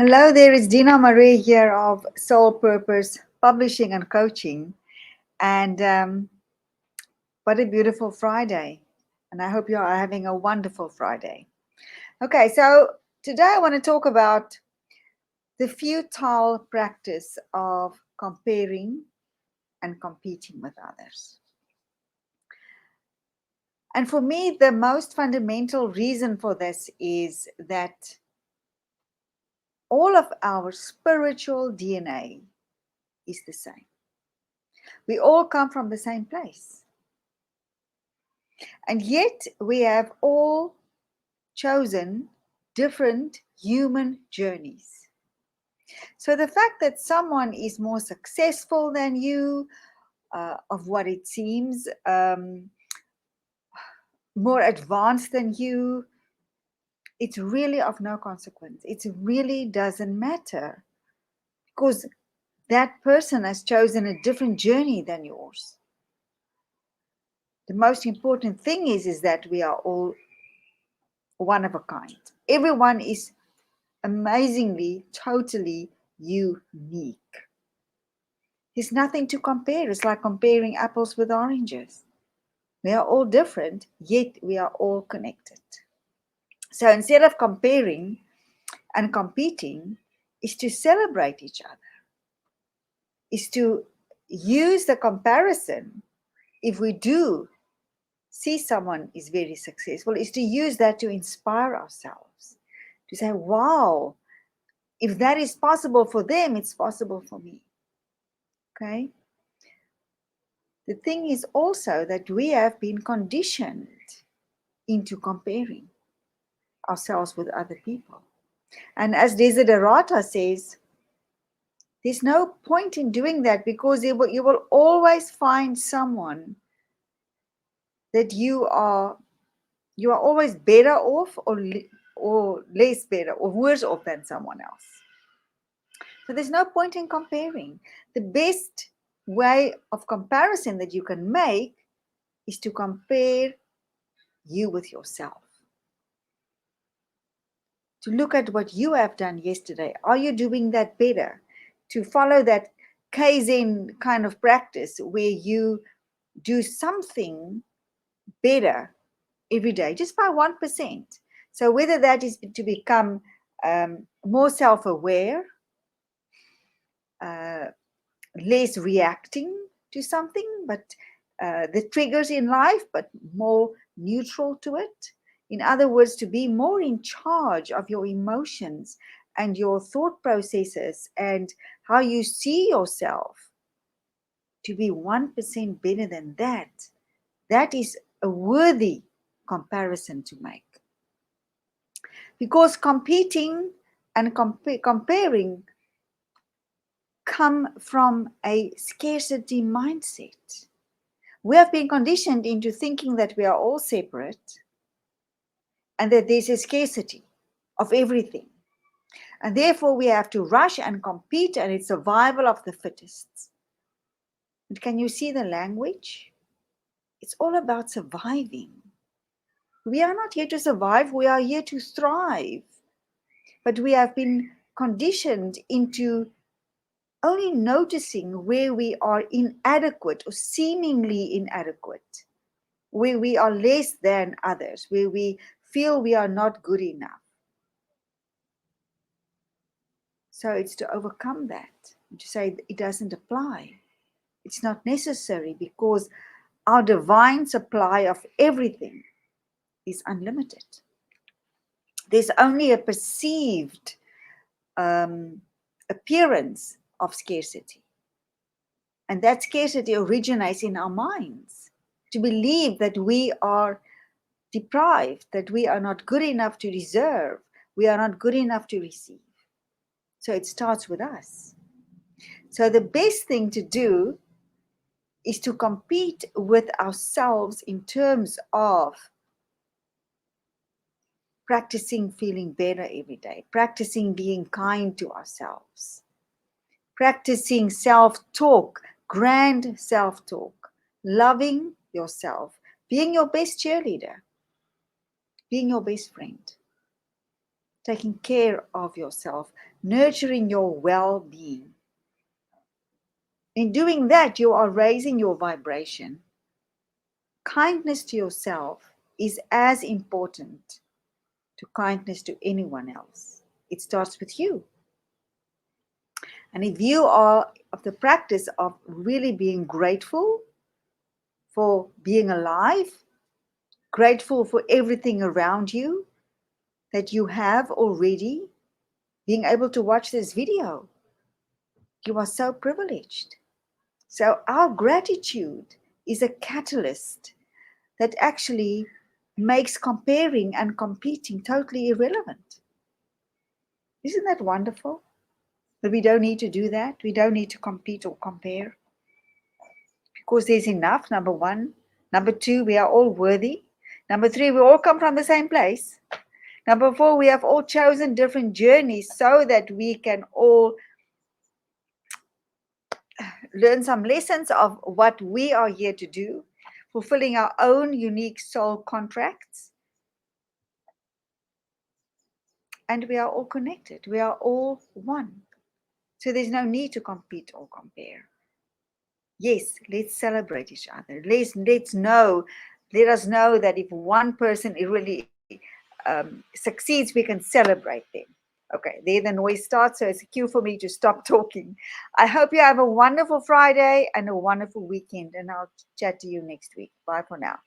Hello there, it's Dina Marais here of Soul Purpose Publishing and Coaching. And what a beautiful Friday. And I hope you are having a wonderful Friday. Okay, so today I want to talk about the futile practice of comparing and competing with others. And for me, the most fundamental reason for this is that all of our spiritual DNA is the same. We all come from the same place. And yet we have all chosen different human journeys. So the fact that someone is more successful than you, of what it seems, more advanced than you, it's really of no consequence. It really doesn't matter because that person has chosen a different journey than yours. The most important thing is that we are all one of a kind. Everyone is amazingly, totally unique. There's nothing to compare. It's like comparing apples with oranges. We are all different, yet we are all connected. So instead of comparing and competing, is to celebrate each other, is to use the comparison. If we do see someone is very successful, is to use that to inspire ourselves, to say, wow, if that is possible for them, it's possible for me. Okay? The thing is also that we have been conditioned into comparing ourselves with other people. And as Desiderata says, there's no point in doing that because you will always find someone that you are always better off or less better or worse off than someone else. So there's no point in comparing. The best way of comparison that you can make is to compare you with yourself. To look at what you have done yesterday. Are you doing that better? To follow that Kaizen kind of practice where you do something better every day, just by 1%. So whether that is to become more self-aware, less reacting to something, but the triggers in life, but more neutral to it. In other words, to be more in charge of your emotions and your thought processes and how you see yourself, to be 1% better than that, that is a worthy comparison to make. Because competing and comparing come from a scarcity mindset. We have been conditioned into thinking that we are all separate and that there's a scarcity of everything. And therefore we have to rush and compete, and it's survival of the fittest. And can you see the language? It's all about surviving. We are not here to survive, we are here to thrive. But we have been conditioned into only noticing where we are inadequate or seemingly inadequate, where we are less than others, where we feel we are not good enough. So it's to overcome that, to say it doesn't apply. It's not necessary because our divine supply of everything is unlimited. There's only a perceived appearance of scarcity. And that scarcity originates in our minds, to believe that we are deprived, that we are not good enough to deserve, we are not good enough to receive. So it starts with us. So the best thing to do is to compete with ourselves in terms of practicing feeling better every day, practicing being kind to ourselves, practicing self-talk, grand self-talk, loving yourself, being your best cheerleader, being your best friend. taking care of yourself, nurturing your well being. In doing that, you are raising your vibration. Kindness to yourself is as important to kindness to anyone else. It starts with you. And if you are of the practice of really being grateful for being alive, grateful for everything around you that you have already, being able to watch this video, you are so privileged. So, our gratitude is a catalyst that actually makes comparing and competing totally irrelevant. Isn't that wonderful? That we don't need to do that. We don't need to compete or compare because there's enough, number one. Number two, we are all worthy. Number three, we all come from the same place. Number four, we have all chosen different journeys so that we can all learn some lessons of what we are here to do, fulfilling our own unique soul contracts. And we are all connected. We are all one. So there's no need to compete or compare. Yes, let's celebrate each other. Let us know that if one person really succeeds, we can celebrate them. Okay, there the noise starts, so it's a cue for me to stop talking. I hope you have a wonderful Friday and a wonderful weekend, and I'll chat to you next week. Bye for now.